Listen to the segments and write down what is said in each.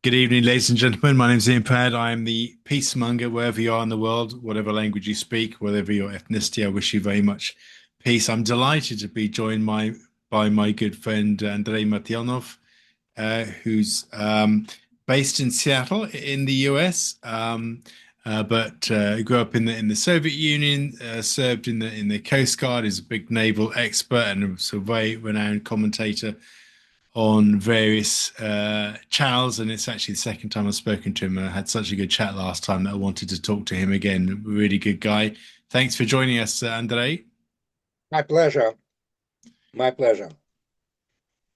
Good evening, ladies and gentlemen. My name is Ian Pad. I am the peacemonger wherever you are in the world, whatever language you speak, whatever your ethnicity. I wish you very much peace. I'm delighted to be joined by my good friend Andrei Martyanov, who's based in Seattle in the US, but grew up in the Soviet Union, served in the Coast Guard, is a big naval expert and a very renowned commentator on various channels, and it's actually the second time I've spoken to him. I had such a good chat last time that I wanted to talk to him again. Really good guy. Thanks for joining us, Andrei. My pleasure. My pleasure.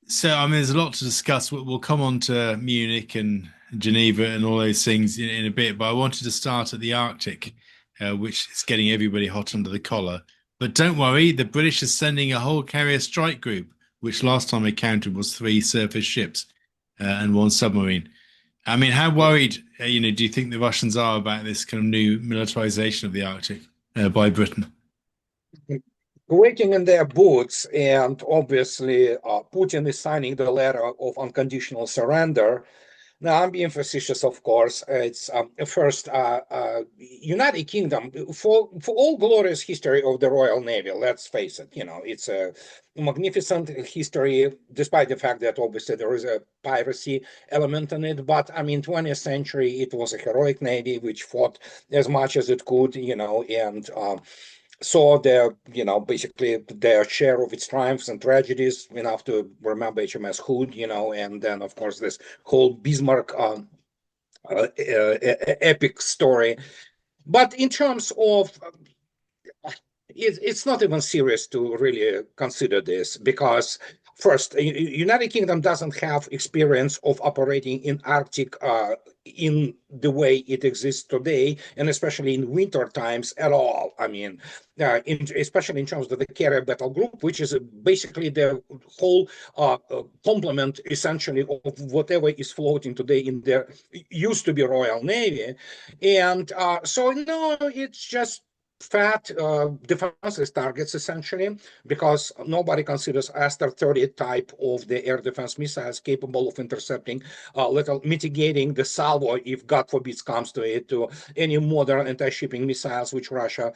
So, I mean, there's a lot to discuss. We'll come on to Munich and Geneva and all those things in a bit, but I wanted to start at the Arctic, which is getting everybody hot under the collar. But don't worry, the British are sending a whole carrier strike group, which last time I counted was three surface ships and one submarine. I mean, how worried, do you think the Russians are about this kind of new militarization of the Arctic by Britain? Waiting in their boots, and obviously, Putin is signing the letter of unconditional surrender. Now, I'm being facetious, of course. It's first United Kingdom for all glorious history of the Royal Navy. Let's face it, it's a magnificent history, despite the fact that obviously there is a piracy element in it. But I mean, 20th century, it was a heroic navy which fought as much as it could, and saw their, basically their share of its triumphs and tragedies, enough to remember HMS Hood, and then of course this whole Bismarck epic story. But in terms of it's not even serious to really consider this because first, United Kingdom doesn't have experience of operating in Arctic in the way it exists today, and especially in winter times at all. I mean, especially in terms of the carrier battle group, which is basically the whole complement, essentially, of whatever is floating today in there used to be Royal Navy, and so no, it's just fat defenseless targets, essentially, because nobody considers Aster 30 type of the air defense missiles capable of intercepting, little mitigating the salvo, if God forbid comes to it, to any modern anti-shipping missiles which Russia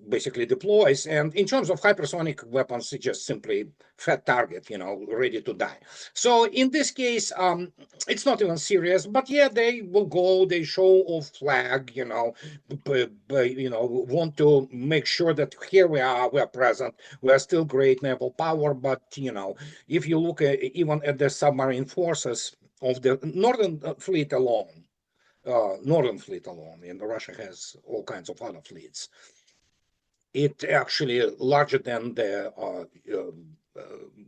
basically deploys. And in terms of hypersonic weapons, it's just simply fat target, ready to die. So in this case, it's not even serious, but yeah, they will go, they show off flag, want to make sure that here we are, we're present, we're still great naval power. But if you look even at the submarine forces of the Northern Fleet alone, and Russia has all kinds of other fleets. It actually larger than the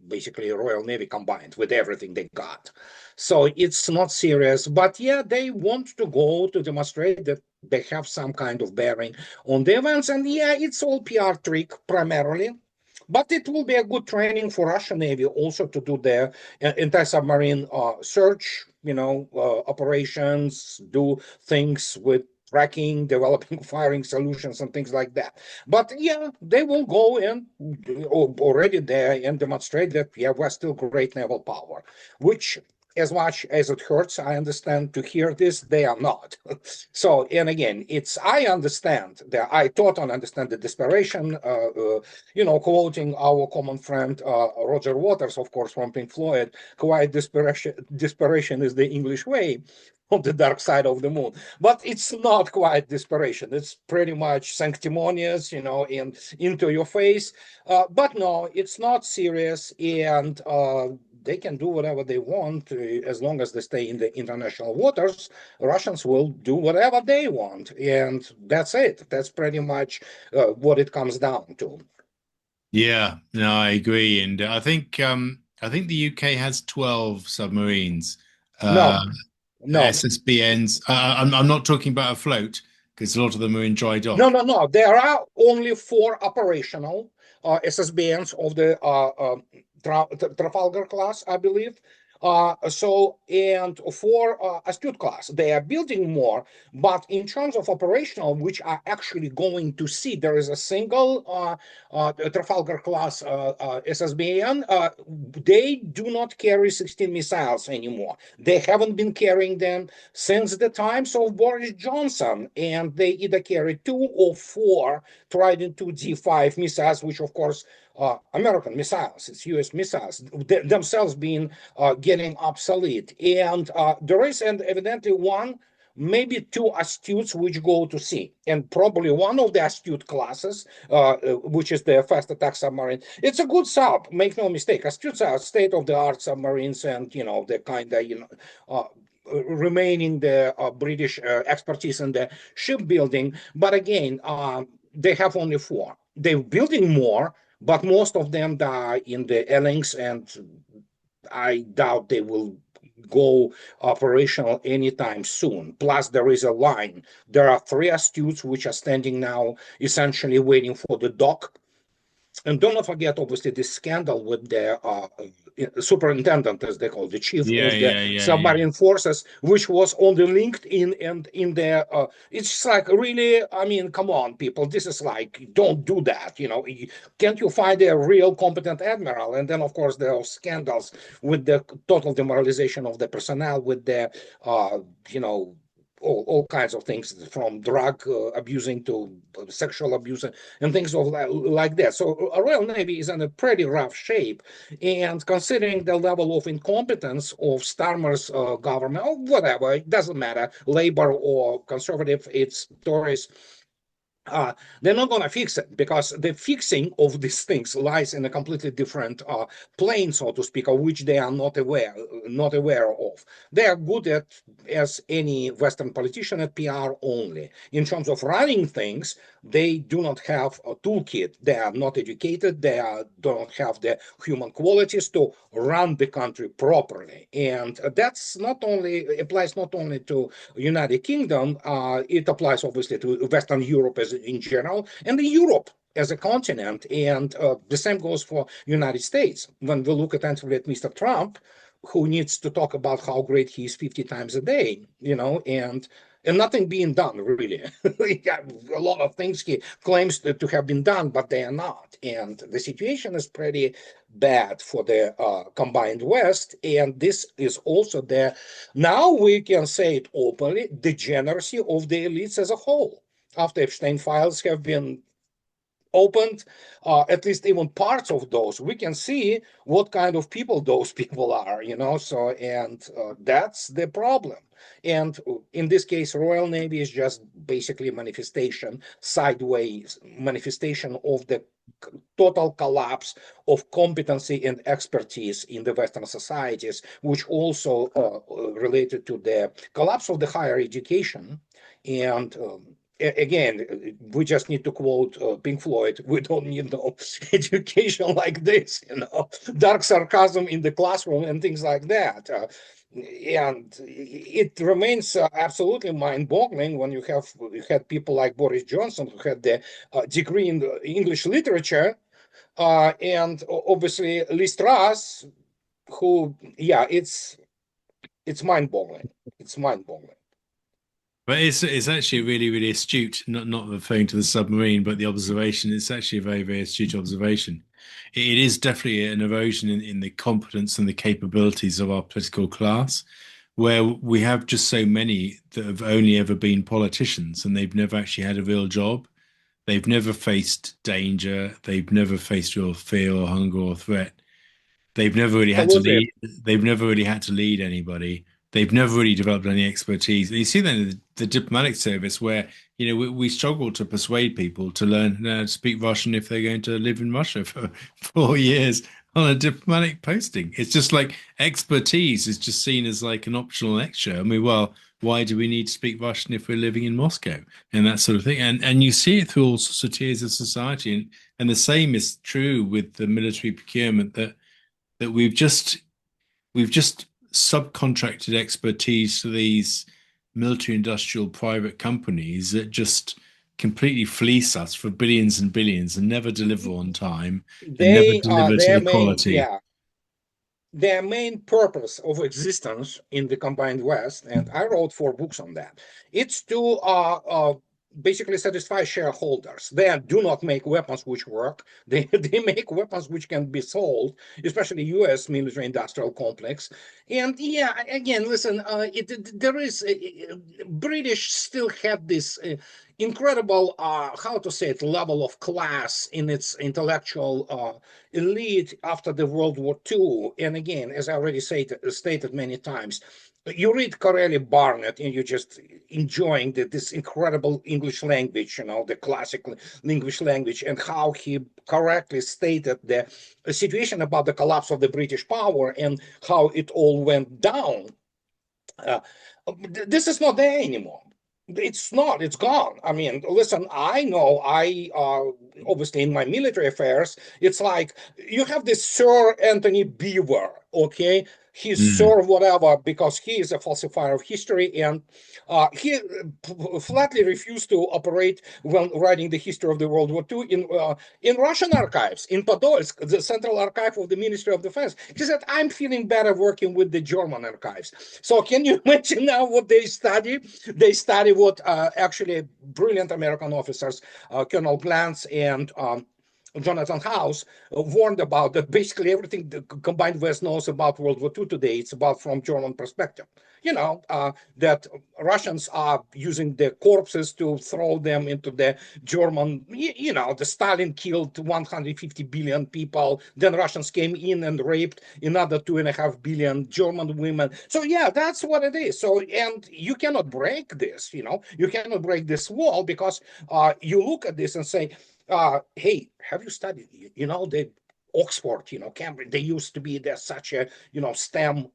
basically Royal Navy combined with everything they got. So it's not serious, but yeah, they want to go to demonstrate that they have some kind of bearing on the events. And yeah, it's all PR trick primarily, but it will be a good training for Russian Navy also to do their anti-submarine search, operations, do things with tracking, developing firing solutions and things like that. But yeah, they will go and already there and demonstrate that, yeah, we're still great naval power, which, as much as it hurts, I understand to hear this, they are not. So, and again, I understand that I totally understand the desperation, quoting our common friend, Roger Waters, of course, from Pink Floyd, quiet desperation is the English way on the dark side of the moon. But it's not quite desperation. It's pretty much sanctimonious, and into your face. But no, it's not serious, and they can do whatever they want as long as they stay in the international waters. Russians will do whatever they want, and that's it. That's pretty much what it comes down to. Yeah, no, I agree, and I think the UK has 12 submarines, uh, No, no, SSBNs. I'm not talking about afloat because a lot of them are in dry no, dock. no, no. There are only four operational SSBNs of the Trafalgar class, I believe. And for astute class, they are building more, but in terms of operational, which are actually going to see, there is a single Trafalgar class SSBN. They do not carry 16 missiles anymore. They haven't been carrying them since the times of Boris Johnson, and they either carry 2 or 4 Trident 2 D5 missiles, which of course American missiles, it's US missiles, themselves being getting obsolete. And there is, and evidently one, maybe 2 astutes which go to sea. And probably one of the astute classes, which is the fast attack submarine, it's a good sub, make no mistake. Astutes are state-of-the-art submarines, and, the kind of, remaining the British expertise in the shipbuilding. But again, they have only 4. They're building more, but most of them die in the Ellings, and I doubt they will go operational anytime soon. Plus, there is a line. There are 3 astutes which are standing now, essentially waiting for the dock. And don't forget, obviously, the scandal with the superintendent, as they call the chief Yeah, of the yeah, yeah, yeah. submarine forces, which was on the LinkedIn and in the. It's like, really, I mean, come on, people. This is like, don't do that. Can't you find a real competent admiral? And then, of course, there are scandals with the total demoralization of the personnel, with the, you know. All kinds of things, from drug abusing to sexual abuse and things of like that. So Royal Navy is in a pretty rough shape, and considering the level of incompetence of Starmer's government, or whatever, it doesn't matter, Labor or Conservative, it's Tories. They're not going to fix it, because the fixing of these things lies in a completely different plane, so to speak, of which they are not aware of. They are good at, as any Western politician, at PR only. In terms of running things, they do not have a toolkit. They are not educated. They don't have the human qualities to run the country properly, and that's not only applies not only to United Kingdom. It applies obviously to Western Europe as in general, and Europe as a continent. And the same goes for United States. When we look attentively at Mr. Trump, who needs to talk about how great he is 50 times a day, and nothing being done, really. A lot of things he claims to have been done, but they are not. And the situation is pretty bad for the combined West. And this is also now we can say it openly, degeneracy of the elites as a whole. After Epstein files have been opened, at least even parts of those, we can see what kind of people those people are, so, and that's the problem. And in this case, Royal Navy is just basically a sideways manifestation of the total collapse of competency and expertise in the Western societies, which also related to the collapse of the higher education. And again, we just need to quote Pink Floyd. We don't need no education like this, dark sarcasm in the classroom and things like that. And it remains absolutely mind-boggling when you had people like Boris Johnson, who had the degree in English literature, and obviously Lee Strauss, who, yeah, it's mind-boggling. It's mind-boggling. But it's actually really, really astute, not referring to the submarine, but the observation. It's actually a very, very astute observation. It is definitely an erosion in the competence and the capabilities of our political class, where we have just so many that have only ever been politicians, and they've never actually had a real job. They've never faced danger. They've never faced real fear or hunger or threat. They've never really had to Absolutely. lead. They've never really had to lead anybody. They've never really developed any expertise. And you see that in the diplomatic service, where we struggle to persuade people to learn to speak Russian if they're going to live in Russia for 4 years on a diplomatic posting. It's just like expertise is just seen as like an optional extra. I mean, well, why do we need to speak Russian if we're living in Moscow and that sort of thing? And you see it through all sorts of tiers of society, and the same is true with the military procurement that we've just subcontracted expertise to these military industrial private companies that just completely fleece us for billions and billions and never deliver on time and never They deliver to their the main quality. yeah their main purpose of existence in the combined West, and I wrote 4 books on that, it's to basically satisfy shareholders. They do not make weapons which work. They make weapons which can be sold, especially U.S. military industrial complex. And yeah, again, listen, there is British still had this incredible, how to say it, level of class in its intellectual elite after the World War II. And again, as I already stated many times, you read Corelli Barnett and you're just enjoying this incredible English language, the classical English language, and how he correctly stated the situation about the collapse of the British power and how it all went down. Uh, this is not there anymore. It's not, it's gone. I mean, listen, I know, obviously in my military affairs, it's like you have this Sir Anthony Beaver, okay? He's Sir whatever because he is a falsifier of history, and he flatly refused to operate when writing the history of the World War II in Russian archives, in Podolsk, the central archive of the Ministry of Defense. He said, I'm feeling better working with the German archives. So can you imagine now what they study? They study what actually brilliant American officers, Colonel Glantz and Jonathan House, warned about, that basically everything the combined West knows about World War II today, it's about from German perspective. That Russians are using the corpses to throw them into the German, the Stalin killed 150 billion people. Then Russians came in and raped another 2.5 billion German women. So yeah, that's what it is. So, and you cannot break this, you cannot break this wall because you look at this and say, hey, have you studied, the Oxford, Cambridge, they used to be there such a, STEM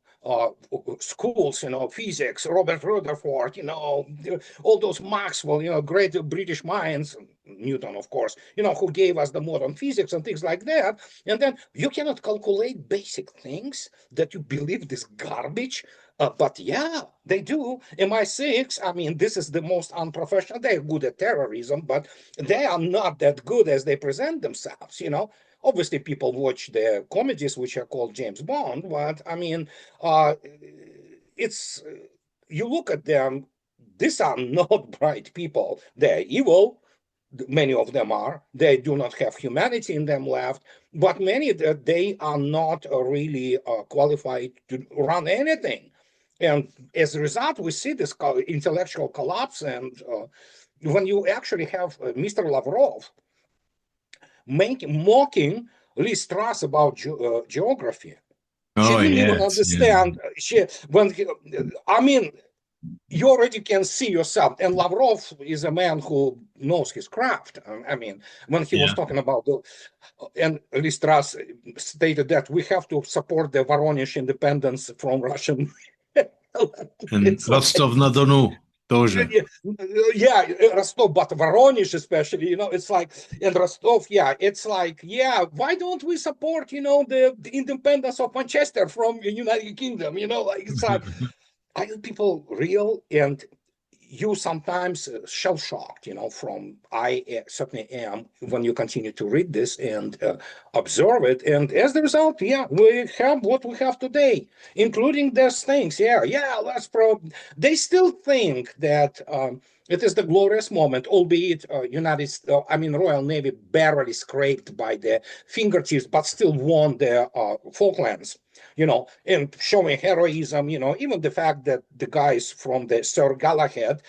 schools, physics, Robert Rutherford, all those Maxwell, great British minds, Newton, of course, who gave us the modern physics and things like that. And then you cannot calculate basic things that you believe this garbage. But yeah, they do. MI6, I mean, this is the most unprofessional. They're good at terrorism, but they are not that good as they present themselves, Obviously, people watch the comedies which are called James Bond, but I mean, it's you look at them, these are not bright people. They're evil. Many of them are. They do not have humanity in them left, but many they are not really qualified to run anything. And as a result, we see this intellectual collapse. And when you actually have Mr. Lavrov mocking Lee Strauss about geography. She Oh didn't even yes, yeah. understand. I mean, you already can see yourself. And Lavrov is a man who knows his craft. I mean, when he was Yeah. talking about and Lee Strauss stated that we have to support the Voronezh independence from Russian. And It's like, Rostov-na-Donu тоже. yeah, Rostov, but Voronezh especially, it's like, and Rostov, yeah, it's like, yeah, why don't we support, the independence of Manchester from the United Kingdom, like, it's like, are you people real? And you sometimes shell-shocked, from I certainly am when you continue to read this and observe it. And as the result, yeah, we have what we have today, including these things. Yeah, they still think that it is the glorious moment, albeit Royal Navy barely scraped by the fingertips, but still won the Falklands, and showing heroism, even the fact that the guys from the Sir Galahad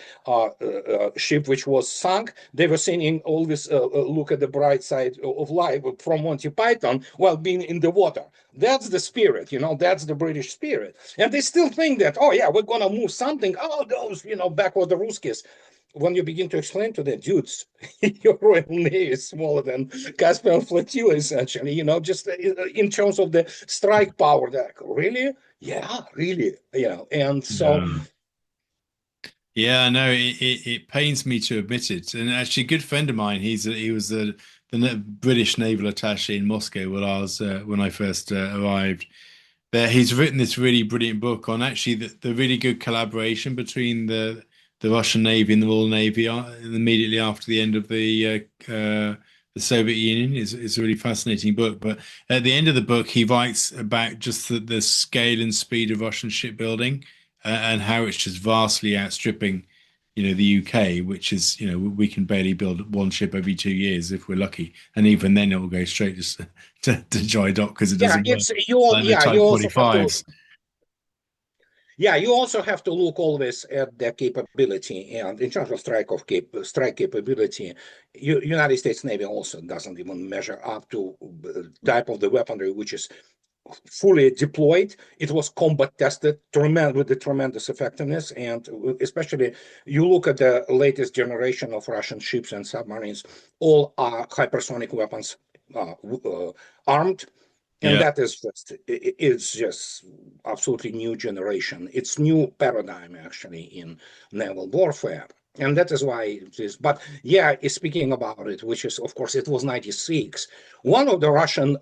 ship, which was sunk, they were singing always look at the bright side of life from Monty Python while being in the water. That's the spirit, that's the British spirit. And they still think that, oh yeah, we're going to move something. Oh, those, backward the Ruskies. When you begin to explain to the dudes, your Royal Navy is smaller than Caspian Flotilla, essentially, just in terms of the strike power. Like, really? Yeah, really. And so. Yeah. Yeah, no, it pains me to admit it. And actually, a good friend of mine, he was the British naval attaché in Moscow when I first arrived there. He's written this really brilliant book on actually the really good collaboration between the Russian Navy and the Royal Navy immediately after the end of the the Soviet Union is a really fascinating book. But at the end of the book, he writes about just the scale and speed of Russian shipbuilding and how it's just vastly outstripping, the UK, which is, we can barely build one ship every 2 years if we're lucky, and even then it will go straight to dry dock because it Yeah, doesn't work it's you. like the Yeah, you Type also have to. 45s. Yeah, you also have to look always at their capability, and in terms of strike capability, United States Navy also doesn't even measure up to type of the weaponry which is fully deployed. It was combat tested with the tremendous effectiveness, and especially you look at the latest generation of Russian ships and submarines, all are hypersonic weapons armed, and Yeah. that is it's just absolutely new generation. It's new paradigm actually in naval warfare. And that is why it is. But yeah, speaking about it, which is, of course, it was 96. One of the Russian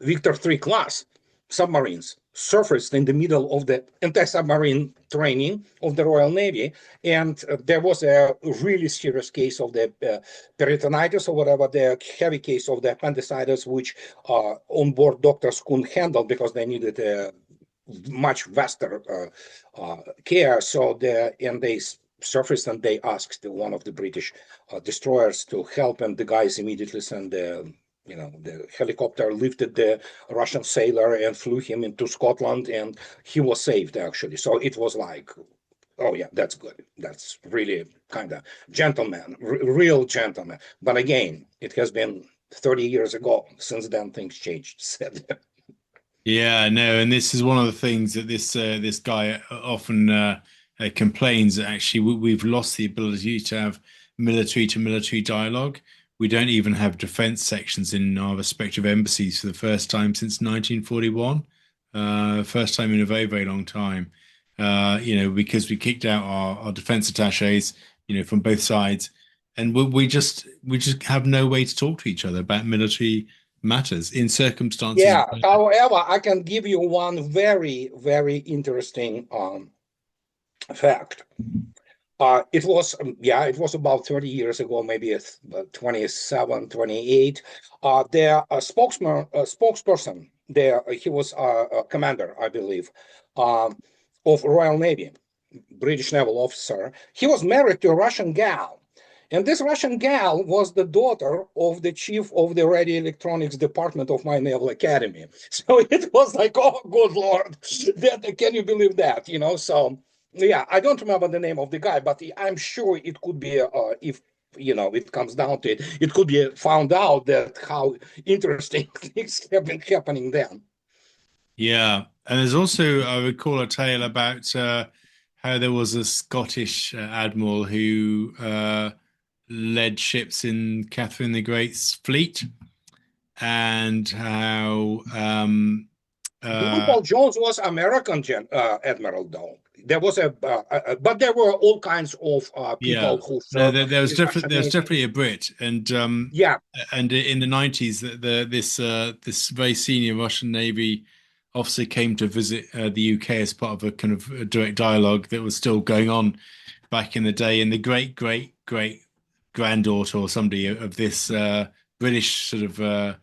Victor 3 class submarines surfaced in the middle of the anti-submarine training of the Royal Navy, and there was a really serious case of the peritonitis or whatever, the heavy case of the appendicitis, which on-board doctors couldn't handle because they needed a much vaster care. So they surfaced and they asked one of the British destroyers to help, and the guys immediately sent the helicopter lifted the Russian sailor and flew him into Scotland, and he was saved actually. So it was like, oh yeah, that's good. That's really kind of gentleman, real gentleman. But again, it has been 30 years ago. Since then, things changed. Yeah, no, and this is one of the things that this guy often complains that actually we've lost the ability to have military to military dialogue. We don't even have defense sections in our respective embassies for the first time since 1941. First time in a very, very long time. Because we kicked out our defense attaches, from both sides, and we just have no way to talk to each other about military matters in circumstances. Yeah. However, I can give you one very, very interesting fact. It was about 30 years ago, maybe 27, 28. Their spokesperson, he was a commander, I believe, of Royal Navy, British naval officer. He was married to a Russian gal. And this Russian gal was the daughter of the chief of the radio electronics department of my naval academy. So it was like, oh, good Lord, can you believe that? So yeah, I don't remember the name of the guy, but I'm sure it could be, if it comes down to it, it could be found out that how interesting things have been happening then. Yeah, and there's also I recall a tale about how there was a Scottish admiral who led ships in Catherine the Great's fleet, and how uh, Paul Jones was American admiral, though. There was but there were all kinds of yeah, people who no, served in Russian there's Navy. definitely a Brit, Yeah, and in the 90s, this very senior Russian Navy officer came to visit the UK as part of a kind of a direct dialogue that was still going on back in the day, and the great granddaughter or somebody of this British sort of yeah.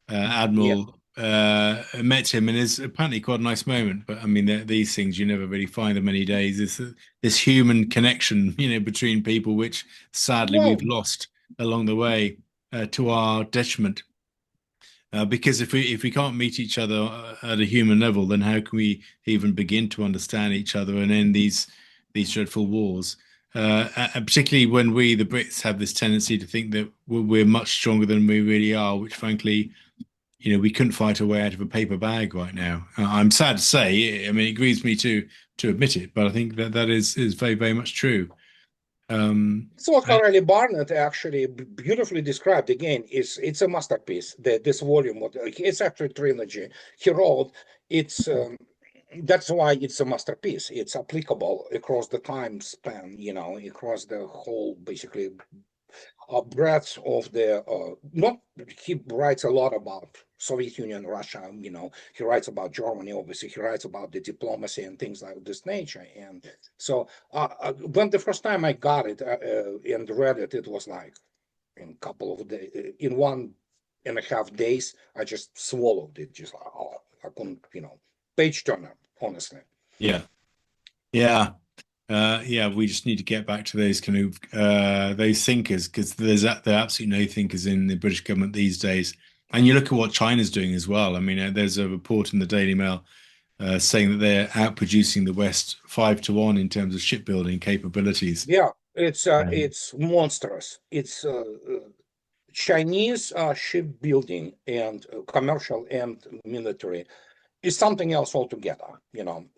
admiral met him, and it's apparently quite a nice moment. But I mean, these things you never really find them many days. This human connection, between people, which sadly we've Well, lost along the way to our detriment. Because if we can't meet each other at a human level, then how can we even begin to understand each other and end these dreadful wars? And particularly when we, the Brits, have this tendency to think that we're much stronger than we really are, which frankly, we couldn't fight our way out of a paper bag right now. I'm sad to say. I mean, it grieves me to admit it, but I think that is very, very much true. so And- Harley Barnett actually beautifully described again. It's a masterpiece. This volume, it's actually a trilogy he wrote. It's that's why it's a masterpiece. It's applicable across the time span, across the whole basically breadth of the not he writes a lot about Soviet Union, Russia, he writes about Germany, obviously he writes about the diplomacy and things like this nature. And so when the first time I got it and read it, it was like, in couple of days, in 1.5 days, I just swallowed it. Just like, oh, I couldn't, page turner, honestly. Yeah. Yeah. Yeah, we just need to get back to those kind of those thinkers because there are absolutely no thinkers in the British government these days. And you look at what China's doing as well. I mean, there's a report in the Daily Mail saying that they're outproducing the West 5-1 in terms of shipbuilding capabilities. Yeah, Um, it's monstrous. It's Chinese shipbuilding and commercial and military is something else altogether,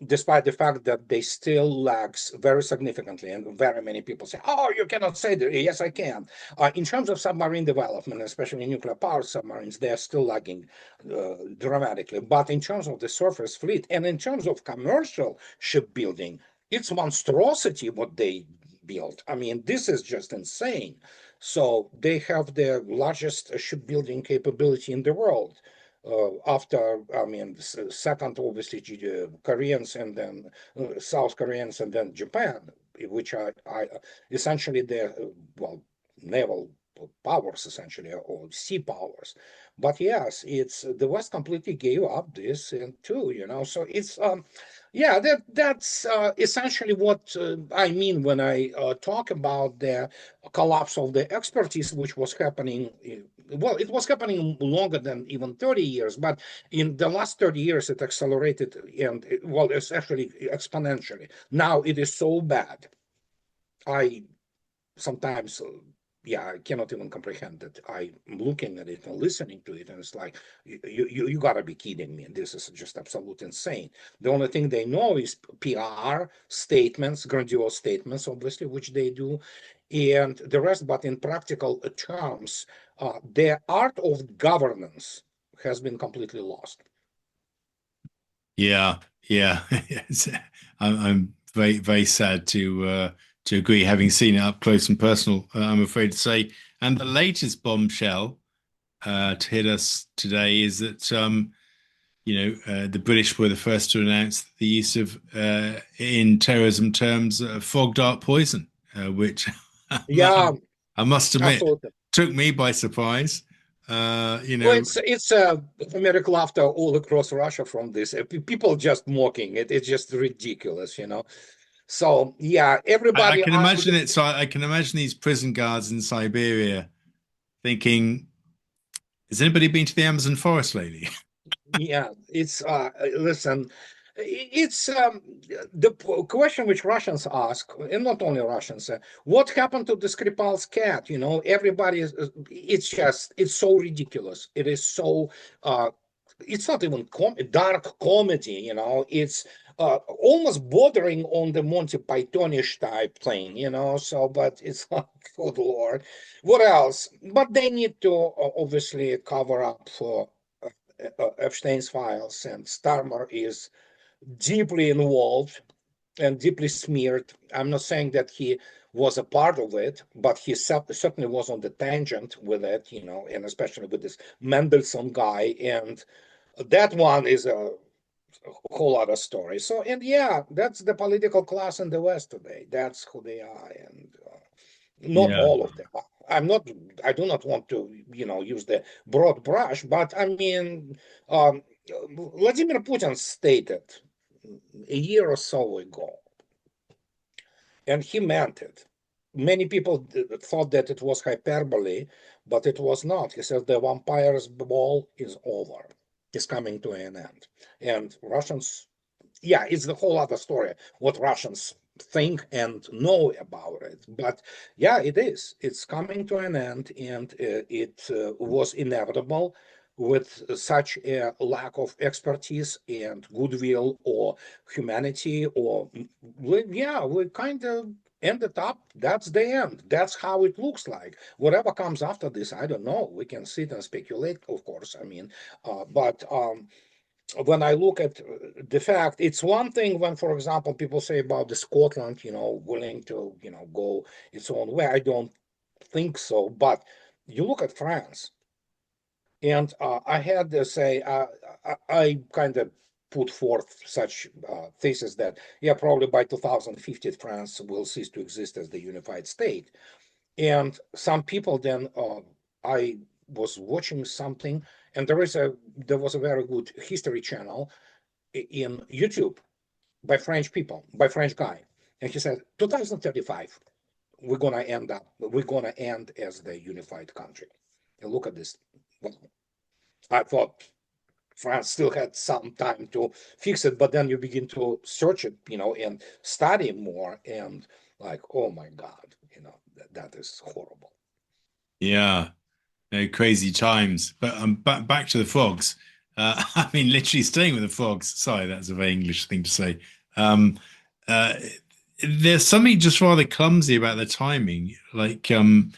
despite the fact that they still lags very significantly. And very many people say, oh, you cannot say that. Yes, I can. In terms of submarine development, especially nuclear power submarines, they're still lagging dramatically. But in terms of the surface fleet and in terms of commercial shipbuilding, it's monstrosity what they built. I mean, this is just insane. So they have the largest shipbuilding capability in the world after, I mean, second, obviously, Koreans and then South Koreans and then Japan, which are essentially the, well, naval powers, essentially, or sea powers. But yes, it's the West completely gave up this and too, so it's, yeah, that's essentially what I mean when I talk about the collapse of the expertise, which was happening. Well, it was happening longer than even 30 years, but in the last 30 years, it accelerated and, well, it's actually exponentially. Now it is so bad. I sometimes, yeah, I cannot even comprehend that. I'm looking at it and listening to it, and it's like, you gotta be kidding me. This is just absolute insane. The only thing they know is PR statements, grandiose statements, obviously, which they do, and the rest. But in practical terms, the art of governance has been completely lost. yeah, yeah. Yes. I'm very, very sad to agree, having seen it up close and personal, I'm afraid to say. And the latest bombshell to hit us today is that the British were the first to announce the use of, in terrorism terms, fog dart poison, which Yeah, I must admit absolutely. took me by surprise. Well, it's American laughter all across Russia from this. People just mocking it. It's just ridiculous. So yeah, I everybody can armed. imagine it. So I can imagine these prison guards in Siberia thinking, "Has anybody been to the Amazon forest lately?" Yeah, it's listen, it's the question which Russians ask, and not only Russians, what happened to the Skripal's cat? Everybody is, it's so ridiculous. It is so it's not even dark comedy. It's almost bordering on the Monty Pythonish type thing. So, but it's like, good Lord, what else? But they need to obviously cover up for Epstein's files, and Starmer is deeply involved and deeply smeared. I'm not saying that he was a part of it, but he certainly was on the tangent with it, and especially with this Mendelssohn guy. And that one is a whole other story. So, and yeah, that's the political class in the West today. That's who they are. And not Yeah, all of them. I do not want to, use the broad brush, but I mean, um, Vladimir Putin stated a year or so ago, and he meant it. Many people thought that it was hyperbole, but it was not. He said the vampire's ball is over, is coming to an end. And Russians, yeah, it's the whole other story, what Russians think and know about it. But yeah, it is. It's coming to an end, and it was inevitable with such a lack of expertise and goodwill or humanity, or yeah, we kind of ended up, that's the end. That's how it looks like. Whatever comes after this, I don't know. We can sit and speculate, of course. I mean, but when I look at the fact, it's one thing when, for example, people say about the Scotland, willing to, go its own way. I don't think so. But you look at France, and I had to say, I kind of put forth such thesis that, yeah, probably by 2050, France will cease to exist as the unified state. And some people then, I was watching something, and there was a very good history channel in YouTube by French people, by French guy. And he said, 2035, we're gonna end as the unified country. And look at this. Well, I thought France still had some time to fix it, but then you begin to search it, and study more, and like, oh my God, that is horrible. Yeah. Crazy times. But back to the frogs. I mean, literally staying with the frogs. Sorry, that's a very English thing to say. Um, uh, there's something just rather clumsy about the timing. Like, the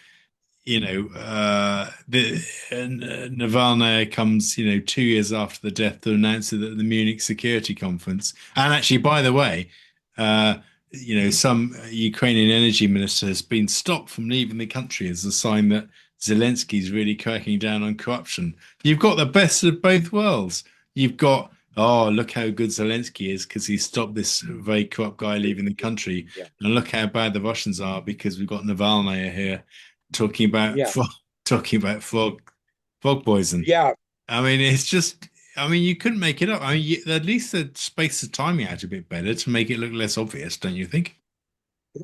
Navalny comes, 2 years after the death to announce it at the Munich Security Conference. And actually, by the way, uh, some Ukrainian energy minister has been stopped from leaving the country as a sign that Zelensky is really cracking down on corruption. You've got the best of both worlds. You've got, oh, look how good Zelensky is because he stopped this very corrupt guy leaving the country. Yeah, And look how bad the Russians are because we've got Navalny here talking about yeah, talking about frog poison. yeah. I mean, it's just. I mean, you couldn't make it up. I mean, at least the space the timing out a bit better to make it look less obvious, don't you think?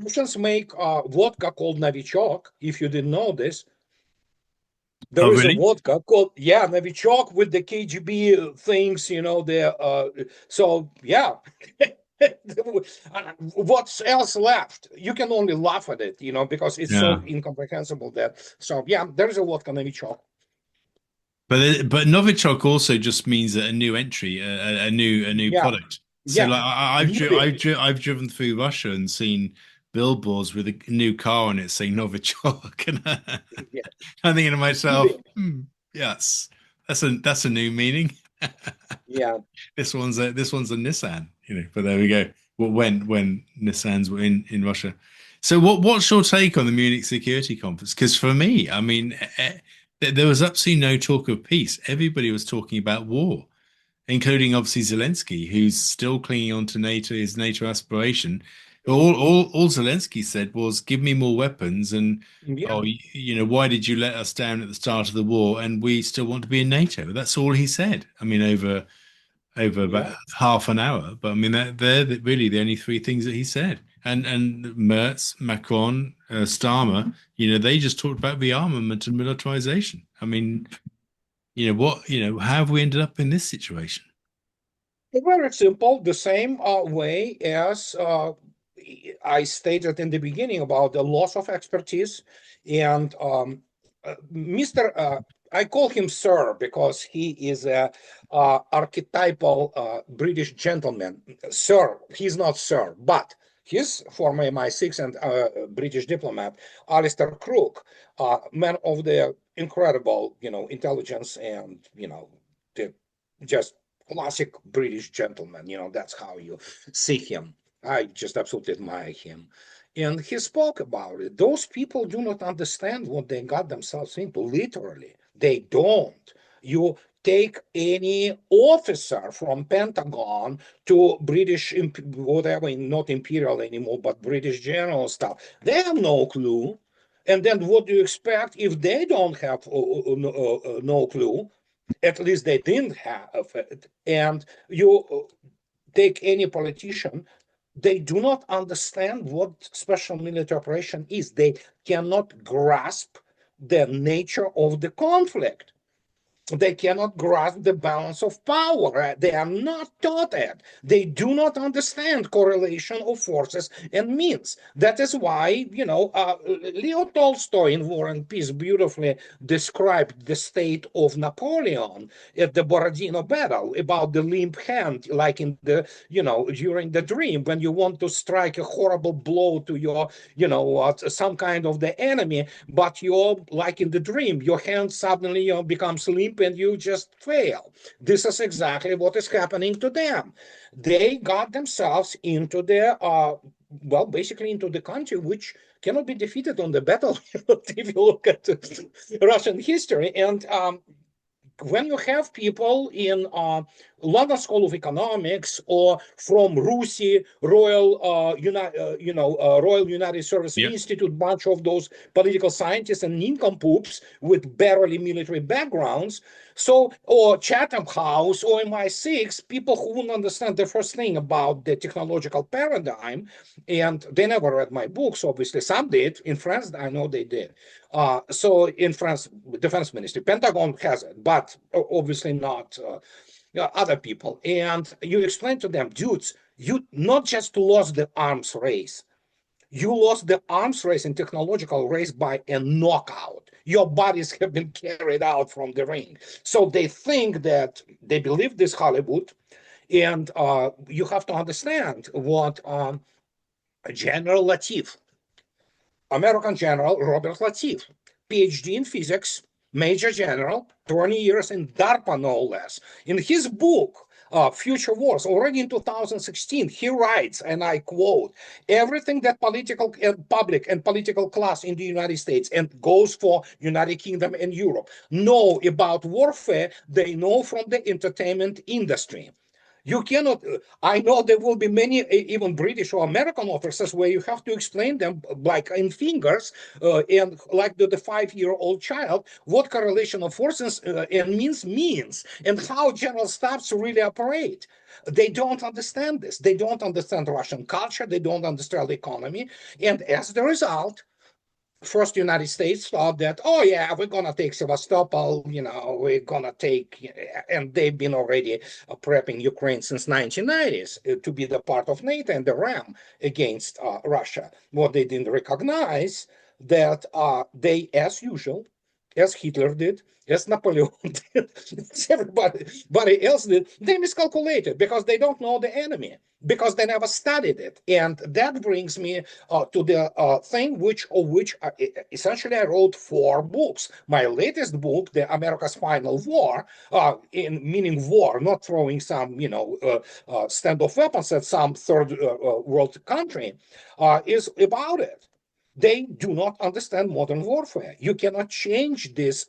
Russians make vodka called Novichok. If you didn't know this, Oh, there is a really? vodka called, yeah, Novichok with the KGB things, so yeah. What's else left? You can only laugh at it, because it's Yeah. so incomprehensible that. So yeah, there's a vodka Novichok. But Novichok also just means a new entry, a new Yeah, product. So yeah, like newbie. I've driven through Russia and seen billboards with a new car on it saying Novichok, and Yeah, I'm thinking to myself, newbie. yes, that's a new meaning. Yeah. This one's a Nissan, But there we go. Well, when Nissans were in Russia. So what's your take on the Munich Security Conference? Because for me, I mean, there was absolutely no talk of peace. Everybody was talking about war, including obviously Zelensky, who's still clinging on to NATO, his NATO aspiration. All Zelensky said was, "Give me more weapons," and Yeah, oh, why did you let us down at the start of the war? And we still want to be in NATO. That's all he said. I mean, over yeah. about half an hour. But I mean, they're really the only three things that he said. And Merz, Macron, Starmer, they just talked about rearmament and militarization. I mean, how have we ended up in this situation? Very simple, the same way as I stated in the beginning about the loss of expertise. And Mr. I call him Sir because he is a archetypal British gentleman. Sir, he's not Sir, but he's former MI6 and British diplomat, Alistair Crook, man of the incredible, intelligence and, the just classic British gentleman. That's how you see him. I just absolutely admire him. And he spoke about it. Those people do not understand what they got themselves into, literally. They don't. You take any officer from Pentagon to British, whatever, not imperial anymore, but British general stuff. They have no clue. And then what do you expect if they don't have no clue? At least they didn't have it. And you take any politician, they do not understand what special military operation is. They cannot grasp the nature of the conflict. They cannot grasp the balance of power. They are not taught it. They do not understand correlation of forces and means. That is why, Leo Tolstoy in War and Peace beautifully described the state of Napoleon at the Borodino battle about the limp hand, like in the, during the dream, when you want to strike a horrible blow to your, some kind of the enemy, but you're like in the dream, your hand suddenly becomes limp and you just fail. This is exactly what is happening to them. They got themselves into the basically into the country which cannot be defeated on the battlefield if you look at Russian history. And when you have people in London School of Economics or from RUSI, Royal Royal United Service Yeah. Institute, bunch of those political scientists and nincompoops with barely military backgrounds. So, or Chatham House or MI6, people who wouldn't understand the first thing about the technological paradigm, and they never read my books. Obviously, some did. In France, I know they did. So in France, Defense Ministry, Pentagon has it, but obviously not other people. And you explain to them, dudes, you not just lost the arms race, you lost the arms race and technological race by a knockout. Your bodies have been carried out from the ring. So they think that they believe this Hollywood. And you have to understand what General Latif, American General Robert Latif, PhD in physics, Major General, 20 years in DARPA, no less. In his book, Future Wars, already in 2016, he writes, and I quote, everything that political and public and political class in the United States and goes for United Kingdom and Europe know about warfare, they know from the entertainment industry. You cannot, I know there will be many, even British or American officers where you have to explain them like in fingers and like the 5-year-old child, what correlation of forces and means and how general staffs really operate. They don't understand this. They don't understand Russian culture. They don't understand the economy. And as the result, first United States thought that, oh yeah, we're gonna take Sevastopol, we're gonna take, and they've been already prepping Ukraine since 1990s to be the part of NATO and the RAM against Russia. What they didn't recognize that they, as usual, as Hitler did, as Napoleon did, as everybody else did, they miscalculated because they don't know the enemy, because they never studied it. And that brings me to the thing of which essentially I wrote 4 books. My latest book, The America's Final War, meaning war, not throwing some, standoff weapons at some third world country, is about it. They do not understand modern warfare. You cannot change this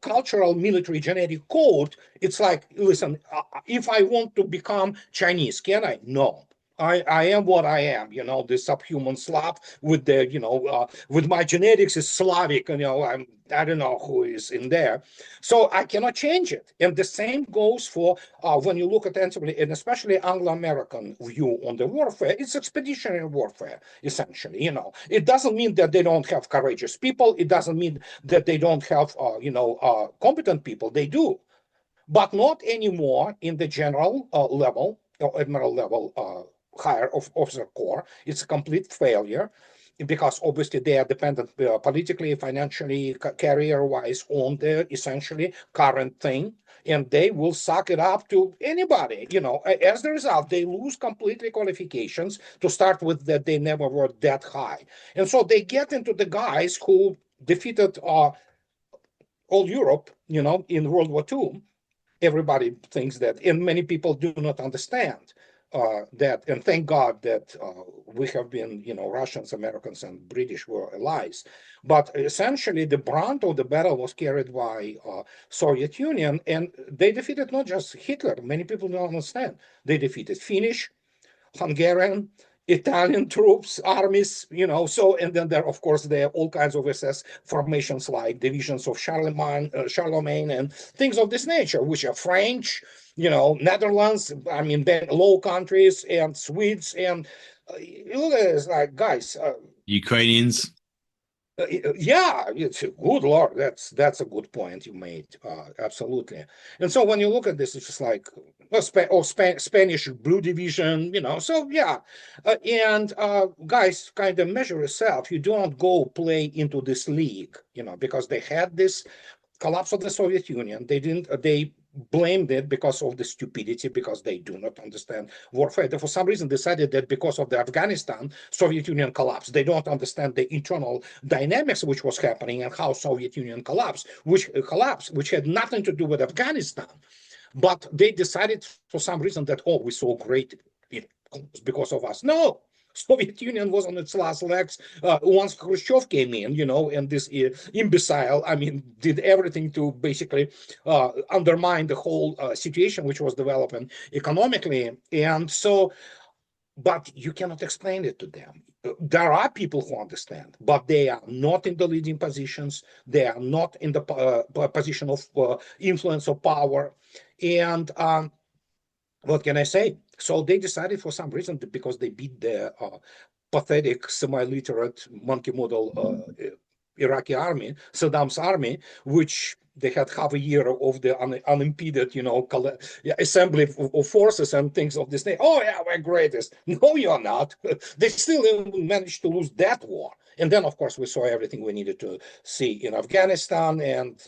cultural military genetic code. It's like, listen, if I want to become Chinese, can I? No. I am what I am, the subhuman Slav with the, with my genetics is Slavic, I don't know who is in there. So I cannot change it. And the same goes for when you look at and especially Anglo-American view on the warfare, it's expeditionary warfare, essentially, It doesn't mean that they don't have courageous people. It doesn't mean that they don't have, competent people. They do. But not anymore in the general level, or admiral level, higher officer corps. It's a complete failure because obviously they are dependent politically, financially, career-wise on the essentially current thing, and they will suck it up to anybody. As a result, they lose completely qualifications to start with that they never were that high. And so they get into the guys who defeated all Europe, in World War II. Everybody thinks that, and many people do not understand that, and thank God that we have been, Russians, Americans, and British were allies. But essentially, the brunt of the battle was carried by Soviet Union, and they defeated not just Hitler. Many people don't understand. They defeated Finnish, Hungarian, Italian troops, armies, so, and then of course, there are all kinds of SS formations like divisions of Charlemagne and things of this nature, which are French, Netherlands, then Low Countries and Swedes, and look at this, like, guys. Ukrainians. Yeah, it's good Lord. That's a good point you made. Absolutely. And so when you look at this, it's just like Spanish Blue Division, So yeah, and guys, kind of measure yourself. You don't go play into this league, because they had this collapse of the Soviet Union. They blamed it because of the stupidity, because they do not understand warfare. They, for some reason, decided that because of the Afghanistan, Soviet Union collapsed. They don't understand the internal dynamics which was happening and how Soviet Union collapsed, which had nothing to do with Afghanistan. But they decided for some reason that, we're so great because of us. No, Soviet Union was on its last legs once Khrushchev came in, and this imbecile, did everything to basically undermine the whole situation which was developing economically. And so, but you cannot explain it to them. There are people who understand, but they are not in the leading positions. They are not in the position of influence or power. And what can I say? So they decided for some reason, because they beat the pathetic, semi-literate monkey model Iraqi army, Saddam's army, which they had half a year of the unimpeded, assembly of forces and things of this thing. Oh yeah, we're greatest. No, you're not. They still managed to lose that war. And then, of course, we saw everything we needed to see in Afghanistan and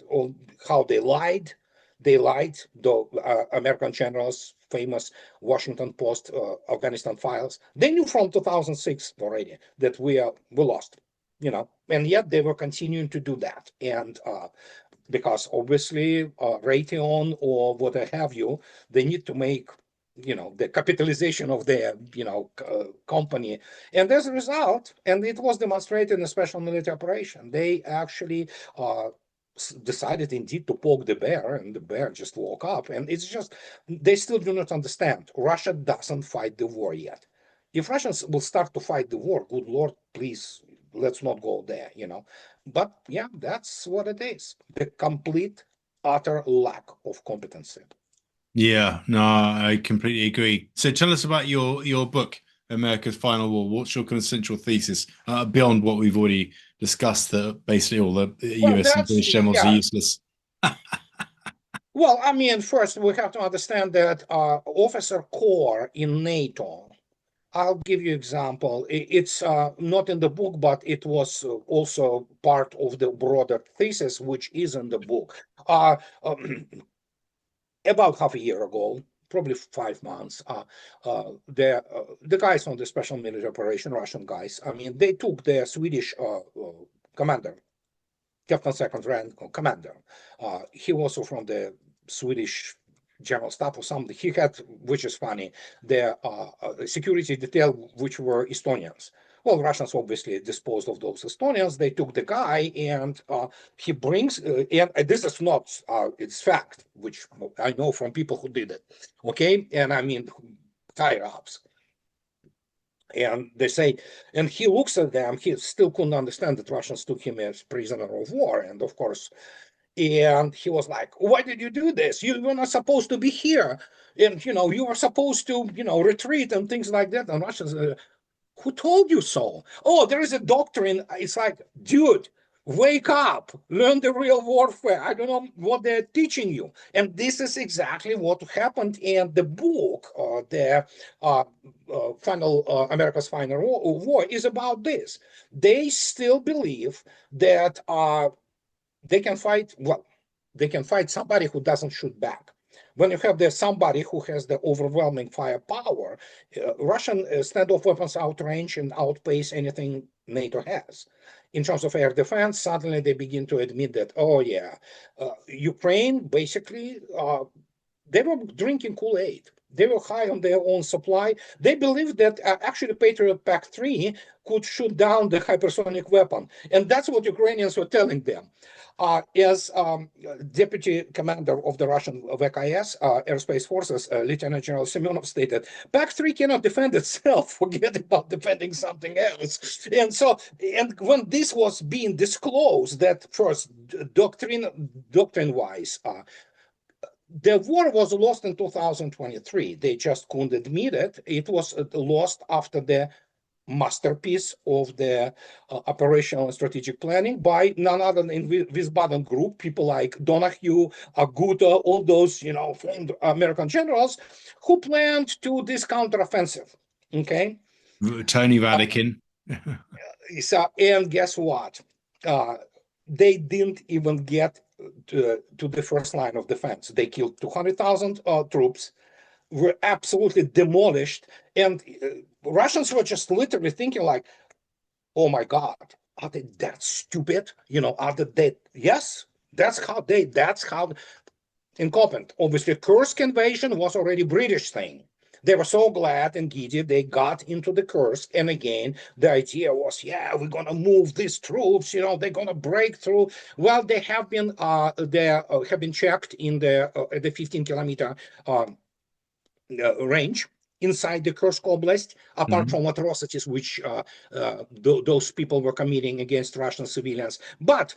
how they lied. They lied, the American generals, famous Washington Post Afghanistan files. They knew from 2006 already that we lost, and yet they were continuing to do that. And because obviously Raytheon or what have you, they need to make the capitalization of their company, and as a result, and it was demonstrated in a special military operation, they actually decided indeed to poke the bear, and the bear just woke up. And it's just, they still do not understand. Russia doesn't fight the war yet. If Russians will start to fight the war, good Lord, please, let's not go there, But yeah, that's what it is. The complete, utter lack of competency. Yeah, no, I completely agree. So tell us about your book, America's Final War. What's your kind of central thesis beyond what we've already discussed, that basically all the Well, US and British generals are yeah. useless? Well, first we have to understand that officer corps in NATO. I'll give you example. It's not in the book, but it was also part of the broader thesis, which is in the book. About half a year ago, probably 5 months, the guys on the special military operation, Russian guys, they took the Swedish commander, Captain Second Rank commander. He was also from the Swedish general staff or something. He had, which is funny, the security detail, which were Estonians. Well, Russians obviously disposed of those Estonians. They took the guy, and he brings, and this is not, it's fact, which I know from people who did it. Okay, and higher ups. And they say, and he looks at them, he still couldn't understand that Russians took him as prisoner of war. And of course, and he was like, why did you do this? You were not supposed to be here. And, you were supposed to, retreat and things like that. And Russians, who told you so? Oh, there is a doctrine. It's like, dude, wake up, learn the real warfare. I don't know what they're teaching you. And this is exactly what happened in the book. The America's Final War is about this. They still believe that they can fight, well, they can fight somebody who doesn't shoot back. When you have there somebody who has the overwhelming firepower, Russian standoff weapons outrange and outpace anything NATO has. In terms of air defense, suddenly they begin to admit that, oh yeah, Ukraine basically, they were drinking Kool-Aid. They were high on their own supply. They believed that actually Patriot Pack 3 could shoot down the hypersonic weapon. And that's what Ukrainians were telling them. As deputy commander of the Russian VKS, Airspace Forces, Lieutenant General Semyonov stated, Pack 3 cannot defend itself. Forget about defending something else. And so, and when this was being disclosed, that first doctrine-wise, the war was lost in 2023. They just couldn't admit it. It was lost after the masterpiece of the operational and strategic planning by none other than Wiesbaden Group, people like Donahue, Aguta, all those, famed American generals who planned to this counteroffensive. Okay. Tony Vatican. So, and guess what? They didn't even get to the first line of defense. They killed 200,000 troops, were absolutely demolished, and Russians were just literally thinking like, oh my God, are they that stupid? Are they, yes, that's how incompetent. Obviously, Kursk invasion was already British thing. They were so glad and giddy they got into the Kursk, and again the idea was, yeah, we're gonna move these troops, they're gonna break through. Well, they have been checked in the 15-kilometer range inside the Kursk Oblast, apart from atrocities which those people were committing against Russian civilians. But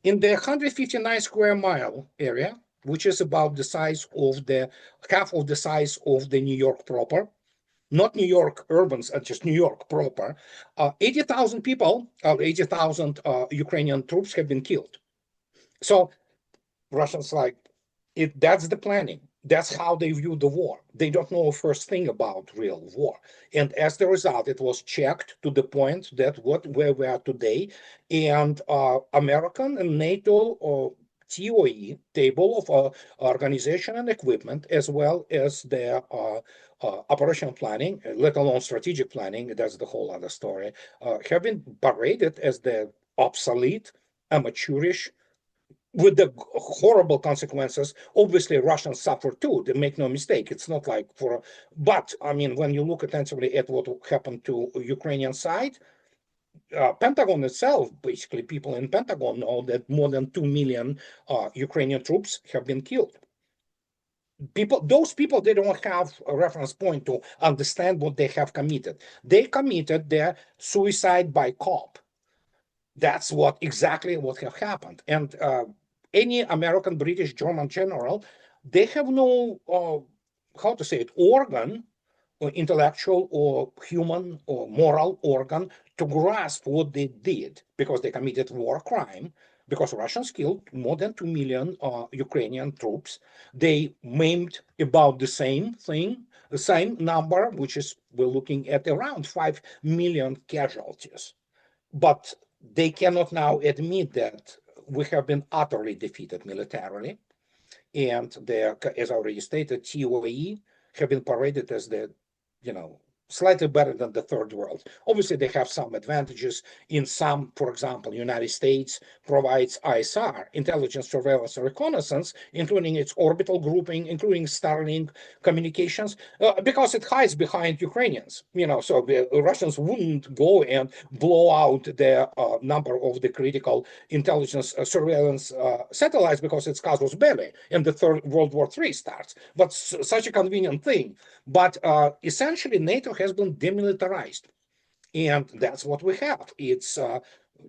in the 159 square mile area, which is about the size of half of the size of the New York proper, not New York urban, just New York proper, 80,000 people, 80,000 Ukrainian troops have been killed. So Russians that's the planning. That's how they view the war. They don't know a first thing about real war. And as the result, it was checked to the point that where we are today, and American and NATO TOE, table of organization and equipment, as well as their operation planning, let alone strategic planning, that's the whole other story, have been paraded as the obsolete, amateurish, with the horrible consequences. Obviously, Russians suffer too. They make no mistake. It's not like but I mean, when you look attentively at what happened to Ukrainian side, Pentagon itself, basically, people in Pentagon know that more than 2 million Ukrainian troops have been killed. Those people, they don't have a reference point to understand what they have committed. They committed their suicide by cop. That's exactly what have happened. And any American, British, German general, they have no, how to say it, organ, or intellectual or human or moral organ to grasp what they did, because they committed war crime, because Russians killed more than 2 million Ukrainian troops. They maimed about the same thing, the same number, which is, we're looking at around 5 million casualties. But they cannot now admit that we have been utterly defeated militarily. And as I already stated, TOE have been paraded as the, slightly better than the third world. Obviously, they have some advantages. In some, for example, United States provides ISR, intelligence, surveillance, and reconnaissance, including its orbital grouping, including Starlink communications, because it hides behind Ukrainians. So the Russians wouldn't go and blow out the number of the critical intelligence surveillance satellites, because it's casus belli, and the Third World War III starts. But such a convenient thing. But essentially, NATO has been demilitarized, and that's what we have. It's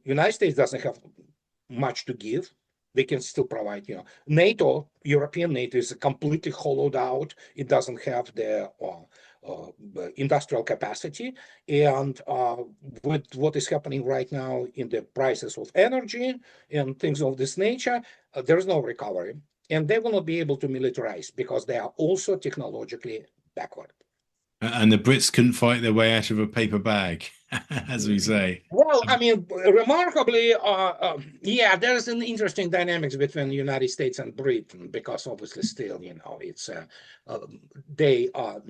United States doesn't have much to give. They can still provide, NATO, European NATO, is completely hollowed out. It doesn't have the industrial capacity, and with what is happening right now in the prices of energy and things of this nature, there is no recovery, and they will not be able to militarize because they are also technologically backward. And the Brits couldn't fight their way out of a paper bag, as we say. Well, I mean, remarkably, yeah, there's an interesting dynamics between the United States and Britain, because obviously still, it's they are,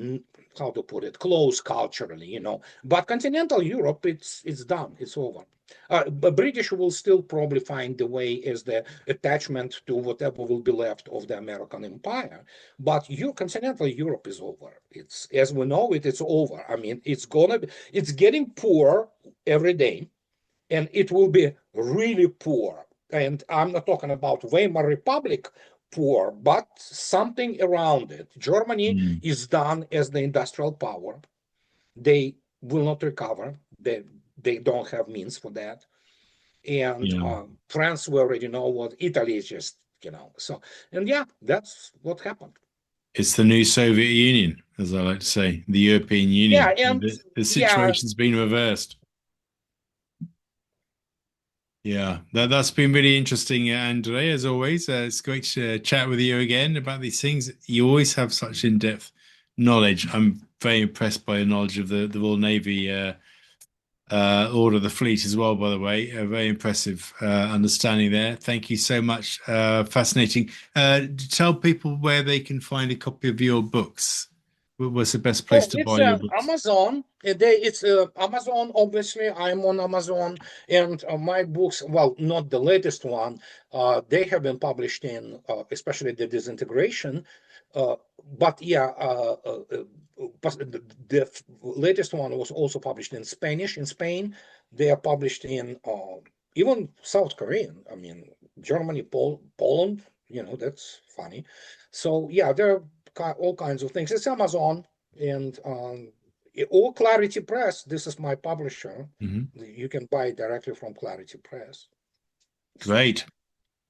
how to put it, close culturally, but continental Europe, it's done, it's over. But British will still probably find the way as the attachment to whatever will be left of the American empire. But continental Europe is over. It's, as we know it, it's over. I mean, it's getting poor every day, and it will be really poor. And I'm not talking about Weimar Republic poor, but something around it. Germany is done as the industrial power. They will not recover. They don't have means for that. And France, we already know what. Italy is just, so, and yeah, that's what happened. It's the new Soviet Union, as I like to say, the European Union. Yeah, and the situation's been reversed. Yeah, that's been really interesting, Andrei, as always. It's great to chat with you again about these things. You always have such in-depth knowledge. I'm very impressed by your knowledge of the Royal Navy order of the fleet as well, by the way. A very impressive understanding there. Thank you so much. Fascinating. Tell people where they can find a copy of your books. What's the best place to buy your books? Amazon. It's Amazon. Obviously, I'm on Amazon, and my books, well, not the latest one. They have been published in, especially the disintegration. But yeah, the latest one was also published in Spanish in Spain. They are published in even South Korean. I mean, Germany, Poland. That's funny. So yeah, there are all kinds of things. It's Amazon and or Clarity Press. This is my publisher. Mhm. You can buy it directly from Clarity Press. Great.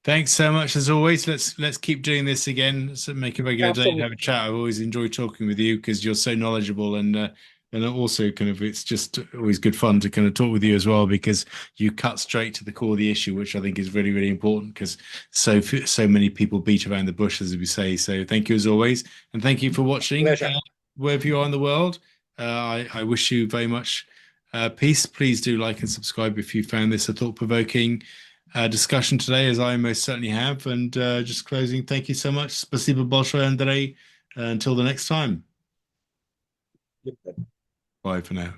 Thanks so much as always. Let's keep doing this again. Let's make a regular day and have a Absolutely. chat. I've always enjoyed talking with you because you're so knowledgeable and also kind of it's just always good fun to kind of talk with you as well because you cut straight to the core of the issue, which I think is really, really important because so many people beat around the bush, as we say. So thank you as always, and thank you for watching Pleasure. wherever you are in the world. I wish you very much peace. Please do like and subscribe if you found this a thought-provoking discussion today, as I most certainly have. And just closing, thank you so much. Спасибо большое, Andrei. Until the next time. Bye for now.